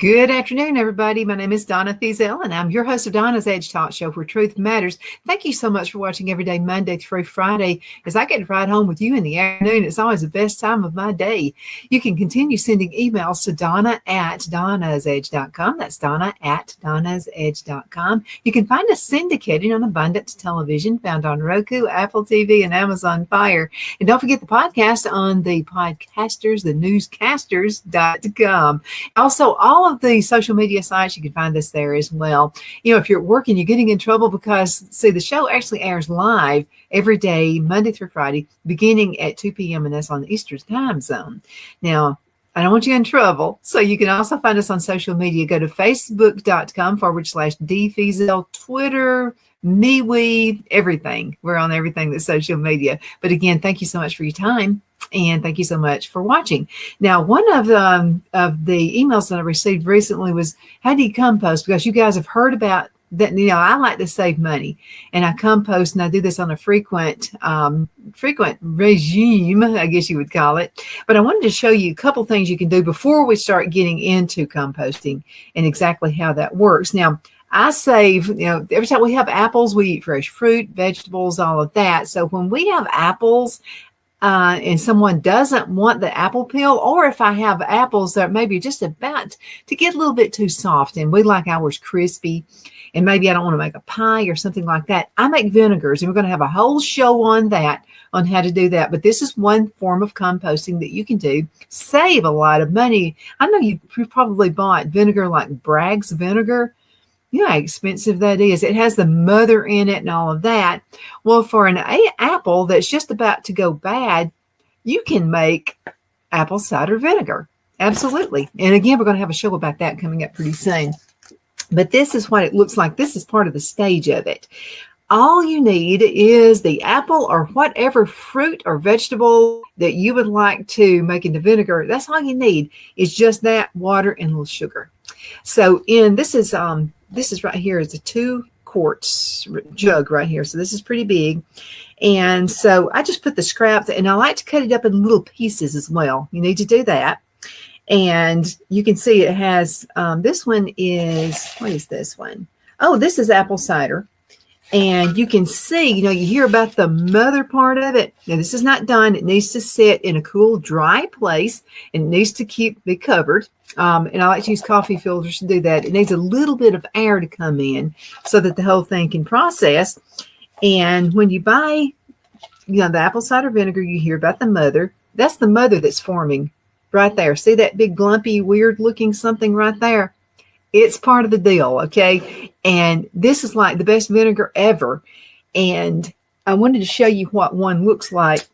Good afternoon, everybody. My name is Donna Thiesel, and I'm your host of Donna's Edge Talk Show, where truth matters. Thank you so much for watching every day, Monday through Friday, as I get to ride home with you in the afternoon. It's always the best time of my day. You can continue sending emails to Donna@donnasedge.com. That's Donna@donnasedge.com. You can find us syndicated on Abundance Television, found on Roku, Apple TV, and Amazon Fire. And don't forget the podcast on the podcasters, the newscasters.com. Also, all of the social media sites, you can find us there as well. You know, if you're at work and you're getting in trouble because, see, the show actually airs live every day, Monday through Friday, beginning at 2 p.m., and that's on the Eastern time zone. Now, I don't want you in trouble, so you can also find us on social media. Go to facebook.com/DThiesel, Twitter, MeWe, everything. We're on everything that's social media. But again, thank you so much for your time. And thank you so much for watching. Now, one of the emails that I received recently was, how do you compost? Because you guys have heard about that. You know, I like to save money, and I compost, and I do this on a frequent regime, I guess you would call it. But I wanted to show you a couple things you can do before we start getting into composting and exactly how that works. Now, I save, you know, every time we have apples, we eat fresh fruit, vegetables, all of that. So when we have apples, and someone doesn't want the apple peel, or if I have apples that maybe just about to get a little bit too soft and we like ours crispy, and maybe I don't want to make a pie or something like that, I make vinegars, and we're going to have a whole show on that, on how to do that. But this is one form of composting that you can do, save a lot of money. I know you've probably bought vinegar like Bragg's vinegar. You know how expensive that is. It has the mother in it and all of that. Well, for an apple that's just about to go bad, you can make apple cider vinegar. Absolutely. And again, we're going to have a show about that coming up pretty soon. But this is what it looks like. This is part of the stage of it. All you need is the apple or whatever fruit or vegetable that you would like to make into vinegar. That's all you need, is just that, water, and a little sugar. So this is right here is a 2 quarts jug right here. So this is pretty big. And so I just put the scraps, and I like to cut it up in little pieces as well. You need to do that. And you can see it has, this one is, what is this one? Oh, this is apple cider. And you can see, you know, you hear about the mother part of it. Now, this is not done. It needs to sit in a cool, dry place, and it needs to be covered. And I like to use coffee filters to do that. It needs a little bit of air to come in so that the whole thing can process. And when you buy, you know, the apple cider vinegar, you hear about the mother. That's the mother that's forming right there. See that big, lumpy, weird-looking something right there? It's part of the deal, okay? And this is like the best vinegar ever. And I wanted to show you what one looks like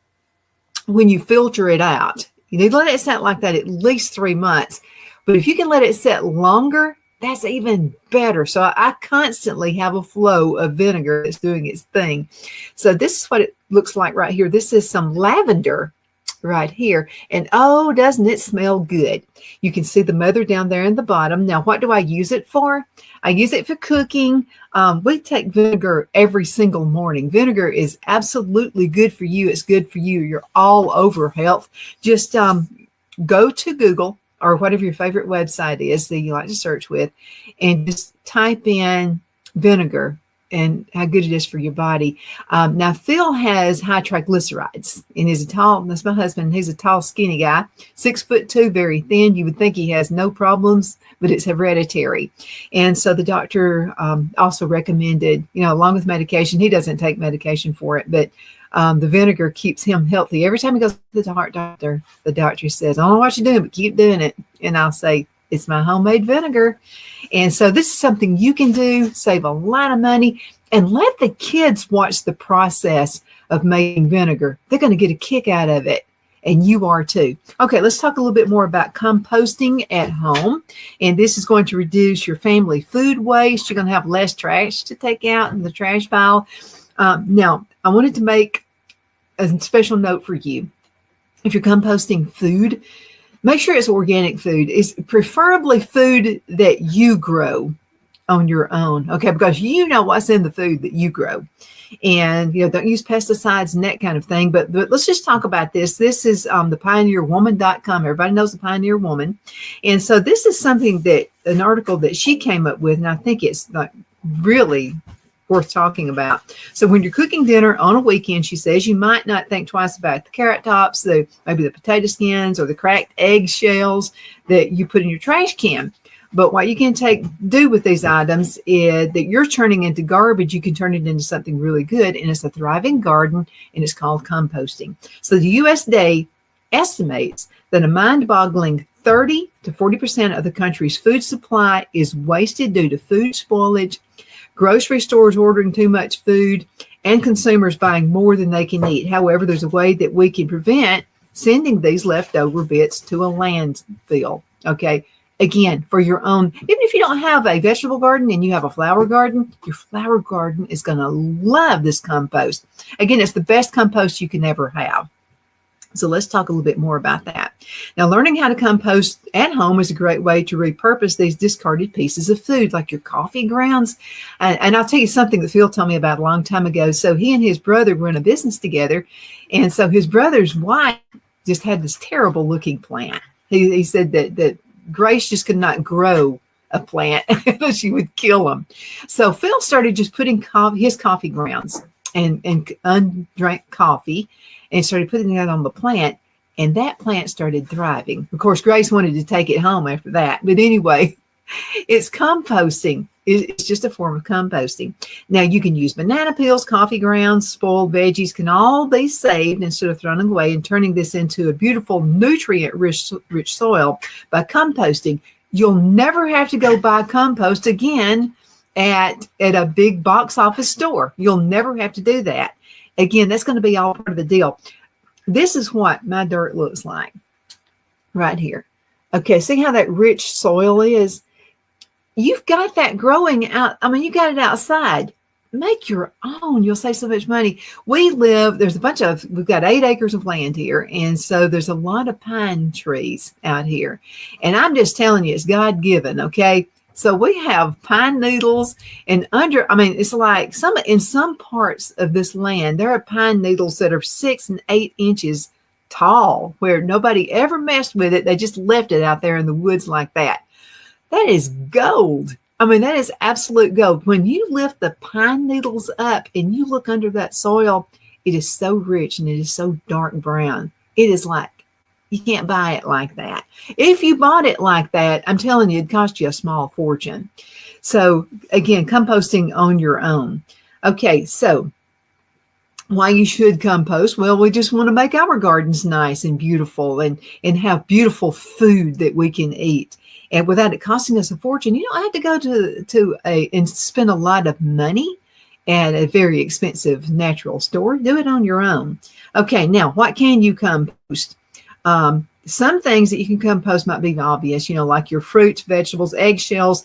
when you filter it out. You need to let it sit like that at least 3 months. But if you can let it sit longer, that's even better. So I constantly have a flow of vinegar that's doing its thing. So this is what it looks like right here. This is some lavender right here. And oh, doesn't it smell good? You can see the mother down there in the bottom. Now, what do I use it for? I use it for cooking. We take vinegar every single morning. Vinegar is absolutely good for you. It's good for you. You're all over health. Just go to Google or whatever your favorite website is that you like to search with, and just type in vinegar and how good it is for your body. Now, Phil has high triglycerides, and he's that's my husband. He's a tall, skinny guy, 6'2", very thin. You would think he has no problems, but it's hereditary. And so the doctor also recommended, you know, along with medication, he doesn't take medication for it, but the vinegar keeps him healthy. Every time he goes to the heart doctor, the doctor says, I don't know what you're doing, but keep doing it. And I'll say, it's my homemade vinegar. And so this is something you can do, save a lot of money, and let the kids watch the process of making vinegar. They're going to get a kick out of it, and you are too. Okay, let's talk a little bit more about composting at home. And this is going to reduce your family food waste. You're going to have less trash to take out in the trash pile. Now, I wanted to make a special note for you. If you're composting food, make sure it's organic food. It's preferably food that you grow. on your own, okay? Because you know what's in the food that you grow. And, don't use pesticides and that kind of thing. But let's just talk about this. This is the pioneerwoman.com. Everybody knows the Pioneer Woman. And so this is something an article that she came up with. And I think it's like really worth talking about. So when you're cooking dinner on a weekend, she says, you might not think twice about the carrot tops, maybe the potato skins or the cracked egg shells that you put in your trash can. But what you can do with these items is that you're turning into garbage, you can turn it into something really good, and it's a thriving garden, and it's called composting. So the USDA estimates that a mind-boggling 30 to 40% of the country's food supply is wasted due to food spoilage, grocery stores ordering too much food, and consumers buying more than they can eat. However, there's a way that we can prevent sending these leftover bits to a landfill, okay? Again, for your own, even if you don't have a vegetable garden and you have a flower garden, your flower garden is going to love this compost. Again, it's the best compost you can ever have. So let's talk a little bit more about that. Now, learning how to compost at home is a great way to repurpose these discarded pieces of food, like your coffee grounds. And I'll tell you something that Phil told me about a long time ago. So he and his brother were in a business together. And so his brother's wife just had this terrible looking plant. He said that Grace just could not grow a plant. She would kill him. So Phil started just putting his coffee grounds and undrank coffee and started putting that on the plant. And that plant started thriving. Of course, Grace wanted to take it home after that. But anyway, it's composting. It's just a form of composting. Now, you can use banana peels, coffee grounds, spoiled veggies can all be saved instead of throwing away, and turning this into a beautiful nutrient-rich soil by composting. You'll never have to go buy compost again at a big box office store. You'll never have to do that. Again, that's going to be all part of the deal. This is what my dirt looks like right here. Okay, see how that rich soil is? You've got that growing out. I mean, you got it outside. Make your own. You'll save so much money. We've got 8 acres of land here. And so there's a lot of pine trees out here. And I'm just telling you, it's God-given, okay? So we have pine needles and it's like in some parts of this land, there are pine needles that are 6 and 8 inches tall where nobody ever messed with it. They just left it out there in the woods like that. That is gold. I mean, that is absolute gold. When you lift the pine needles up and you look under that soil, it is so rich and it is so dark brown. It is like, you can't buy it like that. If you bought it like that, I'm telling you, it'd cost you a small fortune. So again, composting on your own. Okay, so why you should compost? Well, we just want to make our gardens nice and beautiful and have beautiful food that we can eat. And without it costing us a fortune, you don't have to go and spend a lot of money at a very expensive natural store. Do it on your own. Okay, now what can you compost? Some things that you can compost might be obvious, like your fruits, vegetables, eggshells,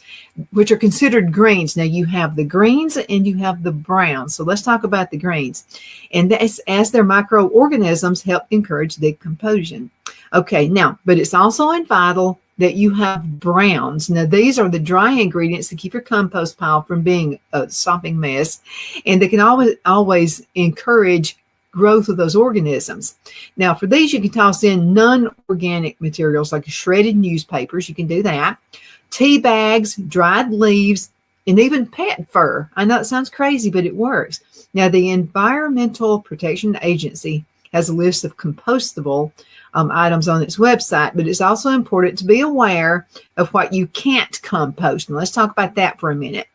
which are considered greens. Now you have the greens and you have the browns. So let's talk about the greens. And that's as their microorganisms help encourage decomposition. Okay, now, but it's also vital that you have browns. Now, these are the dry ingredients to keep your compost pile from being a sopping mess. And they can always encourage growth of those organisms. Now, for these, you can toss in non-organic materials like shredded newspapers. You can do that. Tea bags, dried leaves, and even pet fur. I know it sounds crazy, but it works. Now, the Environmental Protection Agency has a list of compostable items on its website, but it's also important to be aware of what you can't compost. And let's talk about that for a minute.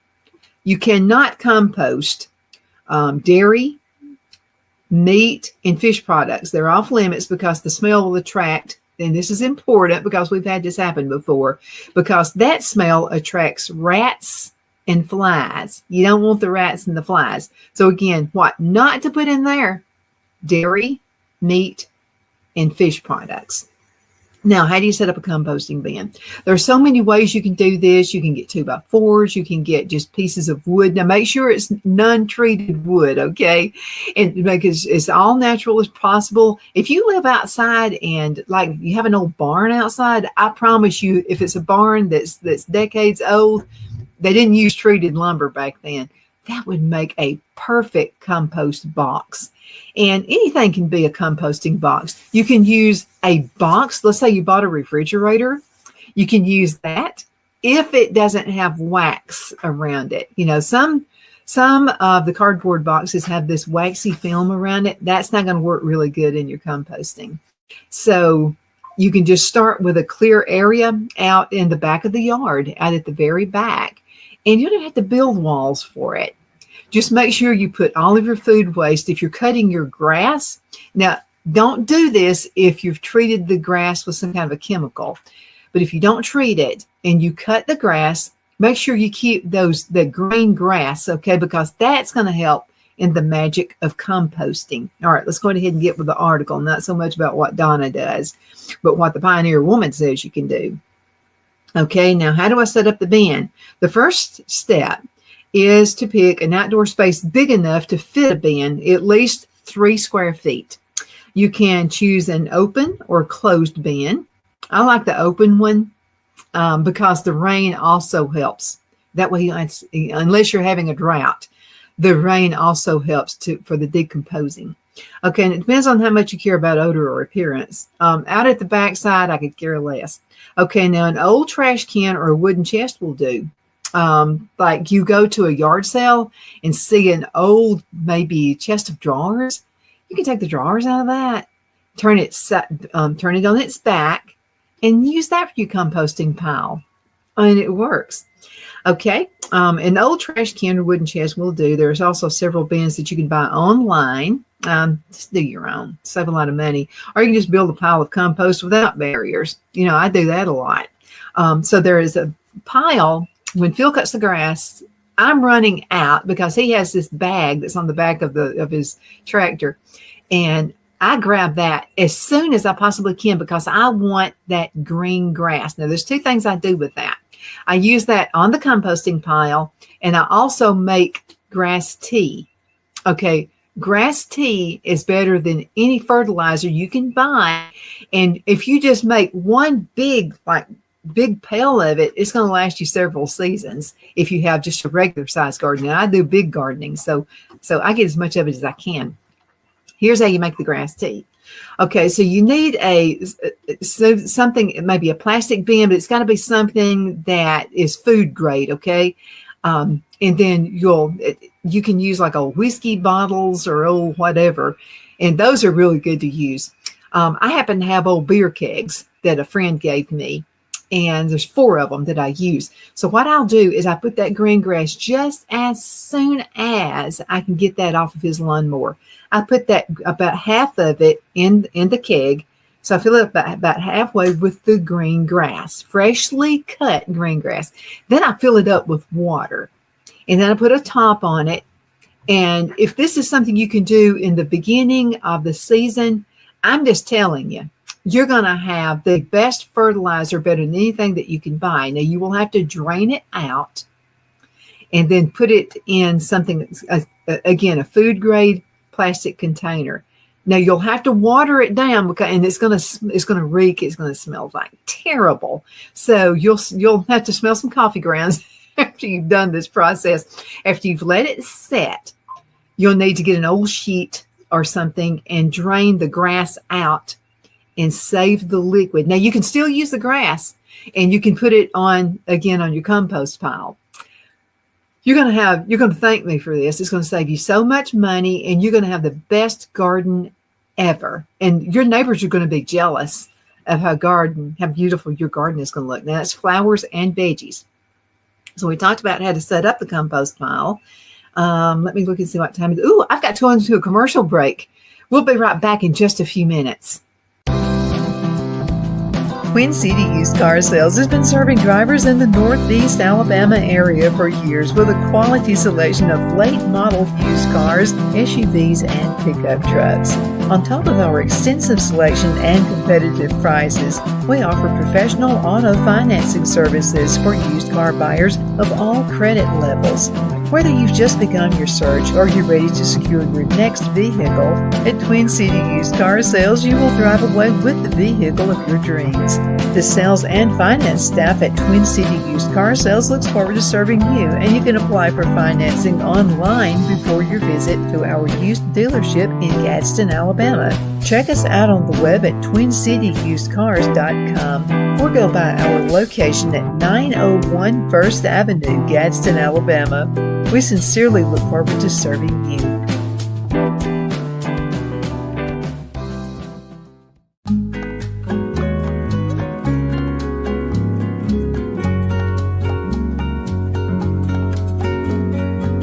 You cannot compost dairy, meat, and fish products. They're off limits because the smell will attract, and this is important because we've had this happen before, because that smell attracts rats and flies. You don't want the rats and the flies. So again, what not to put in there? Dairy, meat, and fish products. Now, how do you set up a composting bin? There are so many ways you can do this. You can get 2x4s. You can get just pieces of wood. Now, make sure it's non-treated wood, okay? And make it as all natural as possible. If you live outside and like you have an old barn outside, I promise you, if it's a barn that's decades old, they didn't use treated lumber back then. That would make a perfect compost box. And anything can be a composting box. You can use a box. Let's say you bought a refrigerator. You can use that if it doesn't have wax around it. You know, some of the cardboard boxes have this waxy film around it. That's not going to work really good in your composting. So you can just start with a clear area out in the back of the yard, out at the very back. And you don't have to build walls for it. Just make sure you put all of your food waste. If you're cutting your grass, now don't do this if you've treated the grass with some kind of a chemical. But if you don't treat it and you cut the grass, make sure you keep the green grass, okay, because that's going to help in the magic of composting. All right, let's go ahead and get with the article. Not so much about what Donna does, but what the Pioneer Woman says you can do. Okay, now how do I set up the bin? The first step is to pick an outdoor space big enough to fit a bin, at least 3 square feet. You can choose an open or closed bin. I like the open one because the rain also helps. That way, unless you're having a drought, the rain also helps for the decomposing. Okay, and it depends on how much you care about odor or appearance. Out at the backside, I could care less. Okay, now an old trash can or a wooden chest will do. Like you go to a yard sale and see an old, maybe chest of drawers. You can take the drawers out of that, turn it on its back, and use that for your composting pile. And it works. Okay, an old trash can or wooden chest will do. There's also several bins that you can buy online. Just do your own, save a lot of money. Or you can just build a pile of compost without barriers. You know, I do that a lot. So there is a pile. When Phil cuts the grass, I'm running out because he has this bag that's on the back of his tractor. And I grab that as soon as I possibly can because I want that green grass. Now, there's 2 things I do with that. I use that on the composting pile, and I also make grass tea. Okay, grass tea is better than any fertilizer you can buy. And if you just make one big pail of it, it's going to last you several seasons if you have just a regular size garden. And I do big gardening, so I get as much of it as I can. Here's how you make the grass tea. Okay, so you need something, maybe a plastic bin, but it's got to be something that is food grade, okay? And then you can use like old whiskey bottles or old whatever, and those are really good to use. I happen to have old beer kegs that a friend gave me, and there's 4 of them that I use. So what I'll do is I put that green grass just as soon as I can get that off of his lawnmower. I put that about half of it in the keg. So I fill it about halfway with the green grass, freshly cut green grass. Then I fill it up with water. And then I put a top on it. And if this is something you can do in the beginning of the season, I'm just telling you, you're going to have the best fertilizer, better than anything that you can buy. Now, you will have to drain it out and then put it in something, again, a food grade plastic container. Now, you'll have to water it down and it's going to reek. It's going to smell like terrible. So you'll have to smell some coffee grounds after you've done this process. After you've let it set, you'll need to get an old sheet or something and drain the grass out and save the liquid. Now, you can still use the grass and you can put it on your compost pile. You're going to thank me for this. It's going to save you so much money and you're going to have the best garden ever. And your neighbors are going to be jealous of how beautiful your garden is going to look. Now, it's flowers and veggies. So we talked about how to set up the compost pile. Let me look and see what time it is. Ooh, I've got to go into a commercial break. We'll be right back in just a few minutes. Queen City Used Car Sales has been serving drivers in the Northeast Alabama area for years with a quality selection of late model used cars, SUVs, and pickup trucks. On top of our extensive selection and competitive prices, we offer professional auto financing services for used car buyers of all credit levels. Whether you've just begun your search or you're ready to secure your next vehicle, at Twin City Used Car Sales, you will drive away with the vehicle of your dreams. The sales and finance staff at Twin City Used Car Sales looks forward to serving you, and you can apply for financing online before your visit to our used dealership in Gadsden, Alabama. Check us out on the web at twincityusedcars.com or go by our location at 901 First Avenue, Gadsden, Alabama. We sincerely look forward to serving you.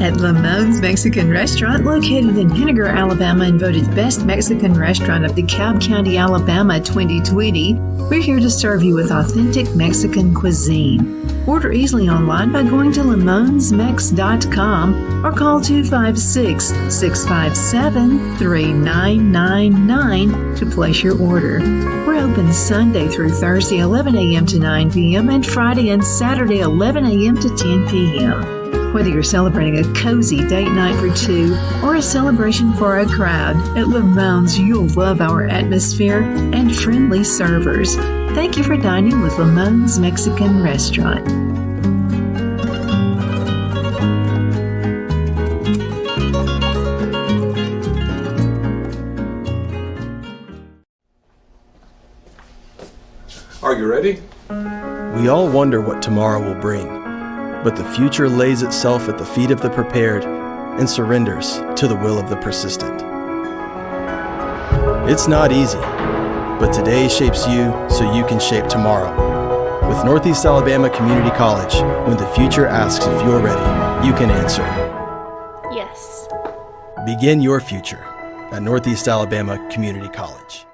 At Lamone's Mexican Restaurant, located in Henniger, Alabama, and voted Best Mexican Restaurant of DeKalb County, Alabama 2020, we're here to serve you with authentic Mexican cuisine. Order easily online by going to lamonsmex.com or call 256-657-3999 to place your order. We're open Sunday through Thursday 11 a.m. to 9 p.m. and Friday and Saturday 11 a.m. to 10 p.m. Whether you're celebrating a cozy date night for two or a celebration for a crowd, at Lamone's you'll love our atmosphere and friendly servers. Thank you for dining with Lamone's Mexican Restaurant. Are you ready? We all wonder what tomorrow will bring, but the future lays itself at the feet of the prepared and surrenders to the will of the persistent. It's not easy, but today shapes you so you can shape tomorrow. With Northeast Alabama Community College, when the future asks if you're ready, you can answer yes. Begin your future at Northeast Alabama Community College.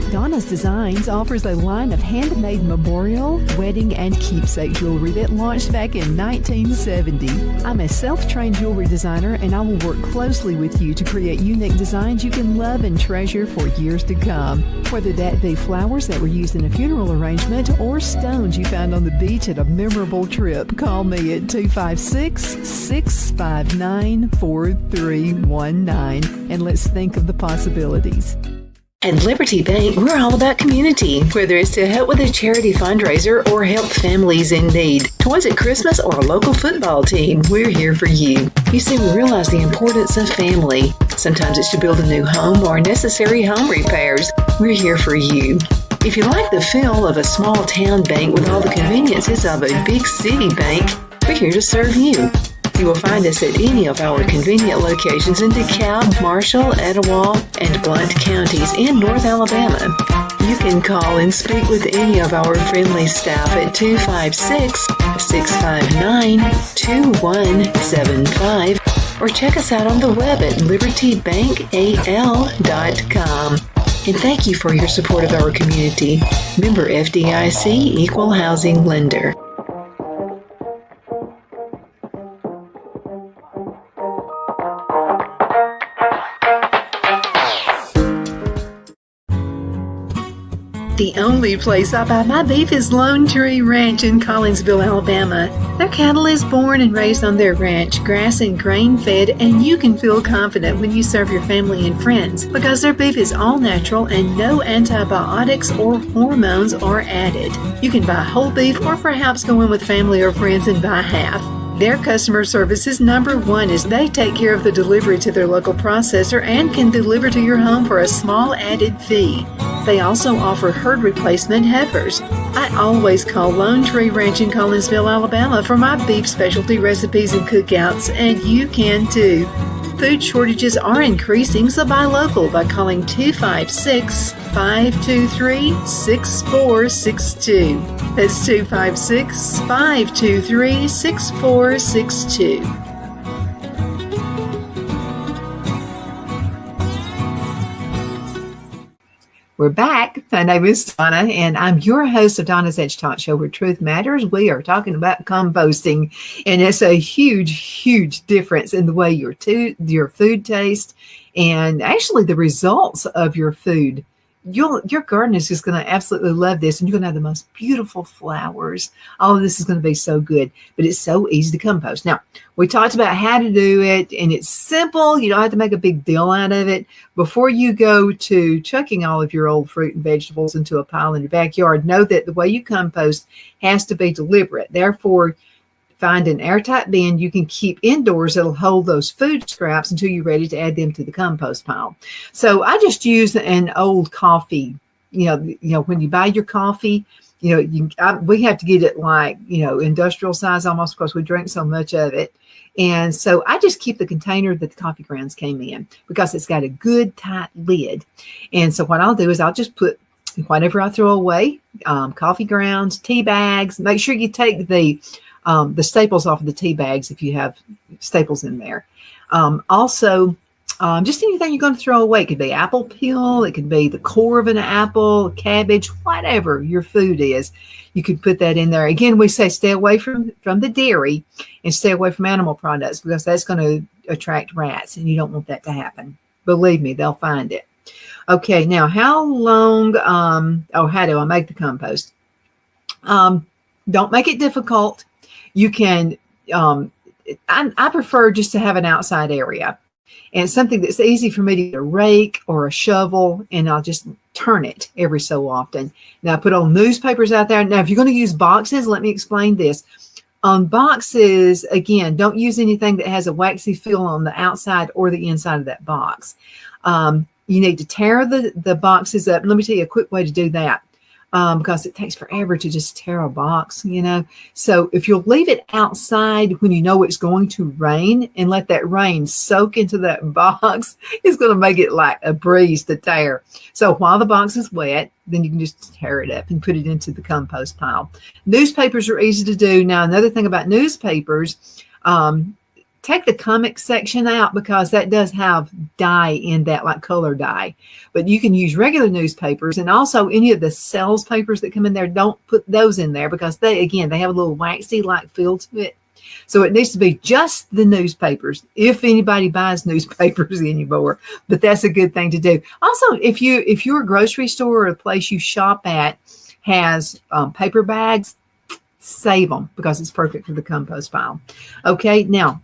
Donna's Designs offers a line of handmade memorial, wedding, and keepsake jewelry that launched back in 1970. I'm a self-trained jewelry designer, and I will work closely with you to create unique designs you can love and treasure for years to come. Whether that be flowers that were used in a funeral arrangement or stones you found on the beach at a memorable trip, call me at 256-659-4319, and let's think of the possibilities. At Liberty Bank, we're all about community. Whether it's to help with a charity fundraiser or help families in need, toys at Christmas, or a local football team, we're here for you. You see, we realize the importance of family. Sometimes it's to build a new home or necessary home repairs. We're here for you. If you like the feel of a small town bank with all the conveniences of a big city bank, we're here to serve you. You will find us at any of our convenient locations in DeKalb, Marshall, Etowah, and Blount counties in North Alabama. You can call and speak with any of our friendly staff at 256-659-2175 or check us out on the web at libertybankal.com. And thank you for your support of our community. Member FDIC, Equal Housing Lender. The only place I buy my beef is Lone Tree Ranch in Collinsville, Alabama. Their cattle is born and raised on their ranch, grass and grain fed, and you can feel confident when you serve your family and friends because their beef is all natural and no antibiotics or hormones are added. You can buy whole beef or perhaps go in with family or friends and buy half. Their customer service is number one as they take care of the delivery to their local processor and can deliver to your home for a small added fee. They also offer herd replacement heifers. I always call Lone Tree Ranch in Collinsville, Alabama for my beef specialty recipes and cookouts, and you can too. Food shortages are increasing, so buy local by calling 256-523-6462. That's 256-523-6462. We're back. My name is Donna, and I'm your host of Donna's Edge Talk Show, where truth matters. We are talking about composting, and it's a huge, huge difference in the way your food tastes And actually the results of your food, your garden is just going to absolutely love this, and you're going to have the most beautiful flowers. All of this is going to be so good, but it's so easy to compost. Now, we talked about how to do it, and it's simple. You don't have to make a big deal out of it. Before you go to chucking all of your old fruit and vegetables into a pile in your backyard, know that the way you compost has to be deliberate. Therefore, find an airtight bin you can keep indoors that'll hold those food scraps until you're ready to add them to the compost pile. So I just use an old coffee. You know, when you buy your coffee, we have to get it like, industrial size almost, because we drink so much of it. And so I just keep the container that the coffee grounds came in, because it's got a good tight lid. And so what I'll do is I'll just put whatever I throw away, coffee grounds, tea bags. Make sure you take the staples off of the tea bags if you have staples in there. Also, just anything you're going to throw away. It could be apple peel. It could be the core of an apple, cabbage, whatever your food is. You could put that in there. Again, we say stay away from the dairy and stay away from animal products, because that's going to attract rats, and you don't want that to happen. Believe me, they'll find it. Okay, now how long, how do I make the compost? Don't make it difficult. You can, I prefer just to have an outside area, and something that's easy for me to get a rake or a shovel, and I'll just turn it every so often. Now I put on newspapers out there. Now, if you're going to use boxes, let me explain this. On boxes, again, don't use anything that has a waxy feel on the outside or the inside of that box. You need to tear the boxes up. Let me tell you a quick way to do that. Because it takes forever to just tear a box, So if you'll leave it outside when you know it's going to rain, and let that rain soak into that box, it's going to make it like a breeze to tear. So while the box is wet, then you can just tear it up and put it into the compost pile. Newspapers are easy to do. Now, another thing about newspapers, take the comic section out, because that does have dye in that, like color dye. But you can use regular newspapers, and also any of the sales papers that come in there, don't put those in there, because they have a little waxy like feel to it. So it needs to be just the newspapers, if anybody buys newspapers anymore. But that's a good thing to do. Also, if your grocery store or a place you shop at has paper bags, save them, because it's perfect for the compost pile. Okay, now,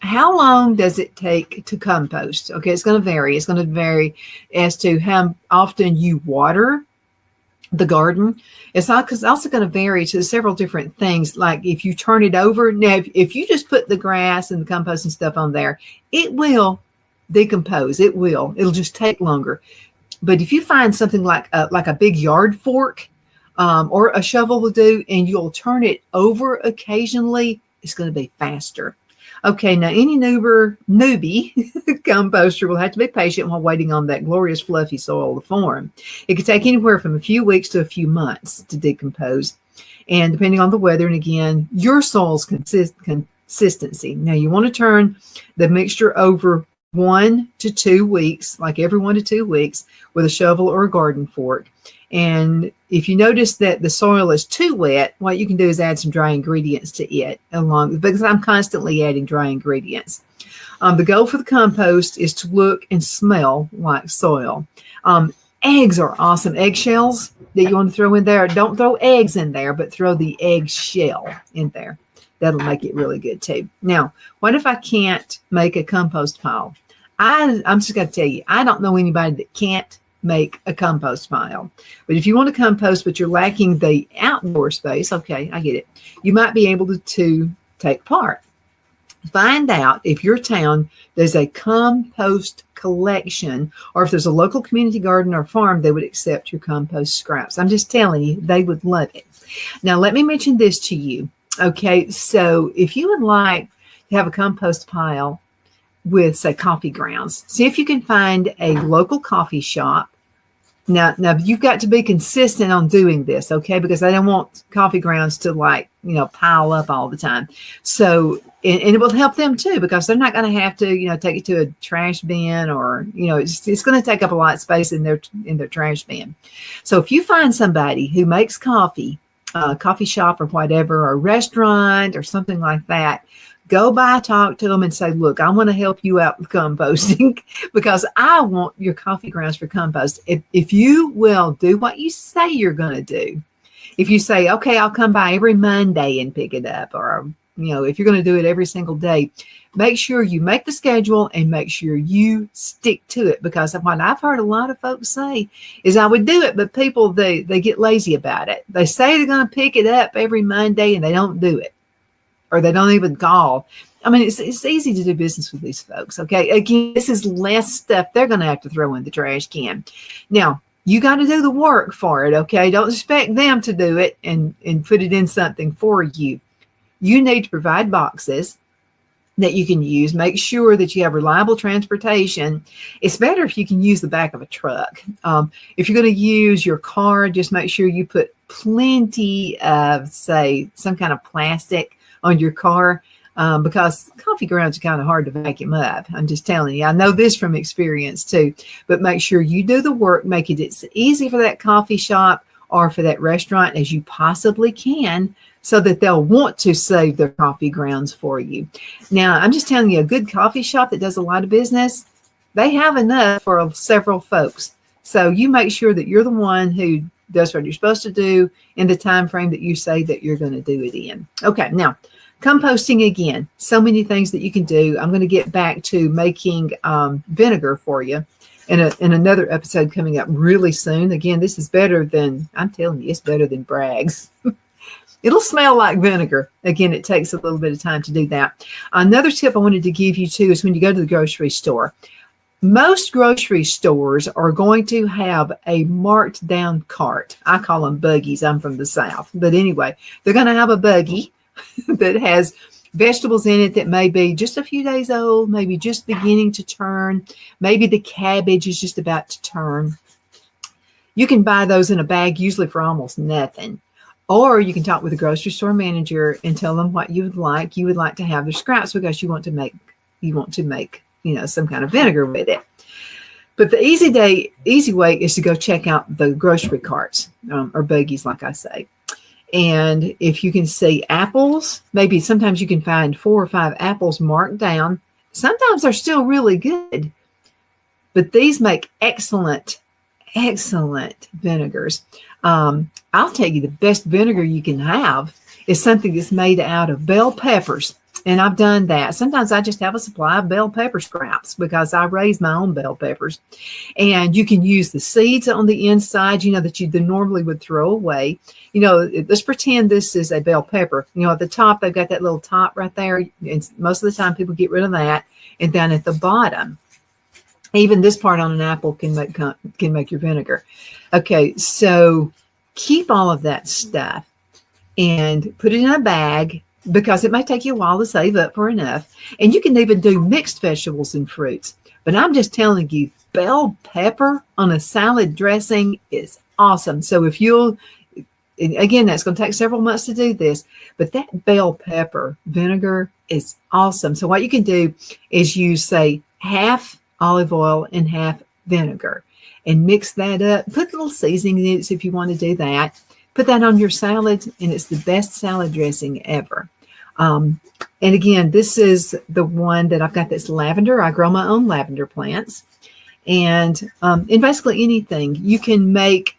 how long does it take to compost? Okay, it's going to vary. It's going to vary as to how often you water the garden. It's also going to vary to several different things. Like if you turn it over, now if you just put the grass and the compost and stuff on there, it will decompose. It'll just take longer. But if you find something like a big yard fork, or a shovel will do, and you'll turn it over occasionally, it's going to be faster. Okay, now any newbie composter will have to be patient while waiting on that glorious fluffy soil to form. It could take anywhere from a few weeks to a few months to decompose, and depending on the weather, and again, your soil's consistency. Now, you want to turn the mixture over 1 to 2 weeks, like every 1 to 2 weeks, with a shovel or a garden fork. And if you notice that the soil is too wet, what you can do is add some dry ingredients to it because I'm constantly adding dry ingredients. The goal for the compost is to look and smell like soil. Eggs are awesome. Eggshells that you want to throw in there. Don't throw eggs in there, but throw the egg shell in there. That'll make it really good too. Now, what if I can't make a compost pile? I'm just going to tell you, I don't know anybody that can't make a compost pile. But if you want to compost, but you're lacking the outdoor space, okay, I get it. You might be able to take part. Find out if your town does a compost collection, or if there's a local community garden or farm that would accept your compost scraps. I'm just telling you, they would love it. Now, let me mention this to you. Okay, so if you would like to have a compost pile with, say, coffee grounds, see if you can find a local coffee shop. Now you've got to be consistent on doing this, okay? Because I don't want coffee grounds to pile up all the time. So, and it will help them too, because they're not going to have to, take it to a trash bin, or, it's going to take up a lot of space in their trash bin. So if you find somebody who makes coffee shop or whatever, or a restaurant or something like that, Go by, talk to them, and say, look, I want to help you out with composting because I want your coffee grounds for compost. If you will do what you say you're going to do, if you say, okay, I'll come by every Monday and pick it up, or, if you're going to do it every single day, make sure you make the schedule and make sure you stick to it. Because what I've heard a lot of folks say is I would do it, but people, they get lazy about it. They say they're going to pick it up every Monday and they don't do it. Or they don't even call. I mean, it's easy to do business with these folks. Okay. Again, this is less stuff they're going to have to throw in the trash can. Now, you got to do the work for it. Okay. Don't expect them to do it and put it in something for you. You need to provide boxes that you can use. Make sure that you have reliable transportation. It's better if you can use the back of a truck. If you're going to use your car, just make sure you put plenty of, say, some kind of plastic on your car, because coffee grounds are kind of hard to vacuum up. I'm just telling you. I know this from experience too, but make sure you do the work, make it as easy for that coffee shop or for that restaurant as you possibly can, so that they'll want to save their coffee grounds for you. Now, I'm just telling you, a good coffee shop that does a lot of business, they have enough for several folks. So you make sure that you're the one who does what you're supposed to do in the time frame that you say that you're going to do it in. Okay, now, composting again, so many things that you can do. I'm going to get back to making vinegar for you in another episode coming up really soon. Again, this is better than, I'm telling you, it's better than Bragg's. It'll smell like vinegar. Again, it takes a little bit of time to do that. Another tip I wanted to give you too is when you go to the grocery store, most grocery stores are going to have a marked down cart. I call them buggies. I'm from the South. But anyway, they're going to have a buggy that has vegetables in it that may be just a few days old, maybe just beginning to turn. Maybe the cabbage is just about to turn. You can buy those in a bag, usually for almost nothing. Or you can talk with the grocery store manager and tell them what you would like. You would like to have their scraps because you want to make, some kind of vinegar with it. But the easy way is to go check out the grocery carts, or buggies, like I say. And if you can see apples, maybe sometimes you can find 4 or 5 apples marked down. Sometimes they're still really good, but these make excellent vinegars. I'll tell you, the best vinegar you can have is something that's made out of bell peppers. And I've done that. Sometimes I just have a supply of bell pepper scraps because I raise my own bell peppers. And you can use the seeds on the inside, that you normally would throw away. Let's pretend this is a bell pepper. At the top, they've got that little top right there. And most of the time people get rid of that. And down at the bottom, even this part on an apple can make your vinegar. Okay, so keep all of that stuff and put it in a bag, because it may take you a while to save up for enough. And you can even do mixed vegetables and fruits. But I'm just telling you, bell pepper on a salad dressing is awesome. So again, that's going to take several months to do this, but that bell pepper vinegar is awesome. So what you can do is use, say, half olive oil and half vinegar and mix that up. Put a little seasoning in it if you want to do that. Put that on your salad, and it's the best salad dressing ever. And again, this is the one that I've got that's lavender. I grow my own lavender plants. And in basically anything, you can make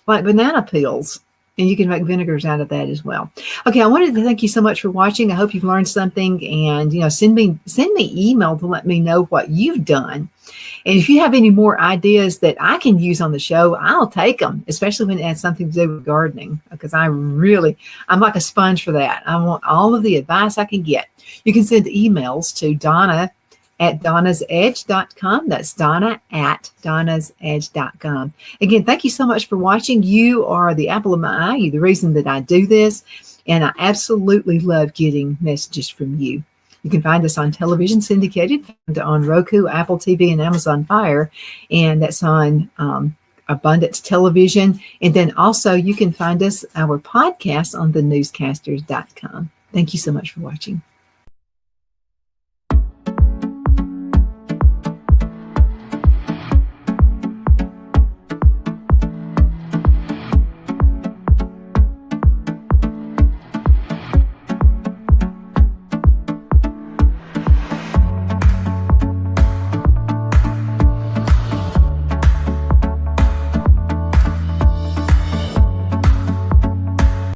like banana peels, and you can make vinegars out of that as well. Okay, I wanted to thank you so much for watching. I hope you've learned something, and send me email to let me know what you've done. And if you have any more ideas that I can use on the show, I'll take them, especially when it has something to do with gardening, because I'm like a sponge for that. I want all of the advice I can get. You can send emails to Donna@donnasedge.com. That's Donna@donnasedge.com. Again, thank you so much for watching. You are the apple of my eye. You're the reason that I do this. And I absolutely love getting messages from you. You can find us on television syndicated on Roku, Apple TV, and Amazon Fire. And that's on Abundance Television. And then also you can find us, our podcast, on thenewscasters.com. Thank you so much for watching.